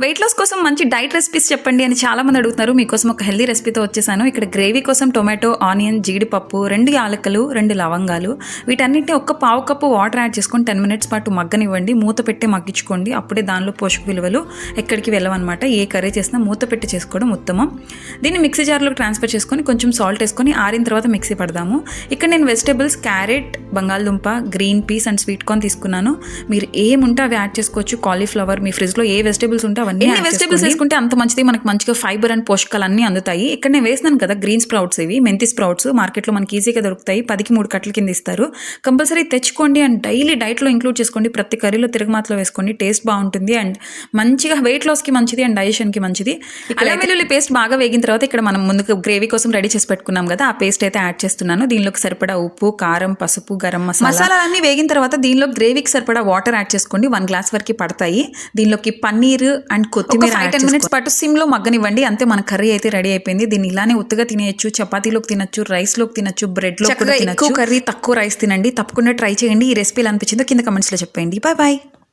Weight loss కోసం మంచి diet recipes చెప్పండి అని చాలామంది అడుగుతున్నారు. మీకోసం ఒక హెల్దీ రెసిపీతో వచ్చేసాను. ఇక్కడ గ్రేవీ కోసం టొమాటో, ఆనియన్, జీడిపప్పు, 2 యాలకులు, 2 లవంగాలు, వీటన్నిటిని ఒక పావు కప్పు వాటర్ యాడ్ చేసుకొని 10 మినిట్స్ పాటు మగ్గనివ్వండి. మూత పెట్టి మగ్గించుకోండి. అప్పుడే దానిలో పోషక విలువలు ఎక్కడికి వెళ్ళవన్నమాట. ఏ కర్రీ చేసినా మూత పెట్టి చేసుకోవడం ఉత్తమం. దీన్ని మిక్సీ జార్లోకి ట్రాన్స్ఫర్ చేసుకొని కొంచెం సాల్ట్ వేసుకొని ఆరిన తర్వాత మిక్సీ పడదాము. ఇక్కడ నేను వెజిటేబుల్స్ క్యారెట్, బంగాళదుంప, green peas and sweet corn తీసుకున్నాను. మీరు ఏముంటే అవి యాడ్ చేసుకోవచ్చు. కాలీఫ్లవర్, మీ ఫ్రిడ్జ్లో ఏ వెజిటేబుల్స్ ఉంటే అవన్నీ వెజిటేబుల్స్ వేసుకుంటే అంత మంచిది. మనకు మంచిగా ఫైబర్ అండ్ పోషకాలు అన్నీ అందుతాయి. ఇక్కడ నేను వేసినాను కదా గ్రీన్ స్ప్రౌట్స్, ఇవి మెంతి స్ప్రౌట్స్ మార్కెట్లో మనకి ఈజీగా దొరుకుతాయి. 10కి 3 కట్టల కింద ఇస్తారు. కంపల్సరీ తెచ్చుకోండి అండ్ డైలీ డైట్లో ఇంక్లూడ్ చేసుకోండి. ప్రతి కర్రీలో తిరగమాతలో వేసుకోండి. టేస్ట్ బాగుంటుంది అండ్ మంచిగా వెయిట్ లాస్కి మంచిది అండ్ డైజెషన్కి మంచిది. అల్లం వెల్లుల్లి పేస్ట్ బాగా వేగిన తర్వాత ఇక్కడ మనం ముందుకు గ్రేవీ కోసం రెడీ చేసి పెట్టుకున్నాం కదా, ఆ పేస్ట్ అయితే యాడ్ చేస్తున్నాను. దీనిలోకి సరిపడా ఉప్పు, కారం, పసుపు, గరం మసాలా అన్ని వేగిన తర్వాత దీనిలో గ్రేవీకి సరిపడా వాటర్ యాడ్ చేసుకోండి. 1 గ్లాస్ వరకు పడతాయి. దీనిలోకి పన్నీర్ అండ్ కొత్తిమీర 10 మినిట్స్ పాటు సిమ్లో మగ్గనివ్వండి. అంతే మన కర్రీ అయితే రెడీ అయిపోయింది. దీన్ని ఇలానే ఉత్తగా తినేయచ్చు, చపాతీలోకి తినచ్చు, రైస్లోకి తినచ్చు, బ్రెడ్లో కూడా తినచ్చు. ఎక్కువ కర్రీ తక్కువ రైస్ తినండి. తప్పకుండా ట్రై చేయండి. ఈ రెసిపీ ఎలా అనిపించిందో కింద కమెంట్స్లో చెప్పండి. Bye bye.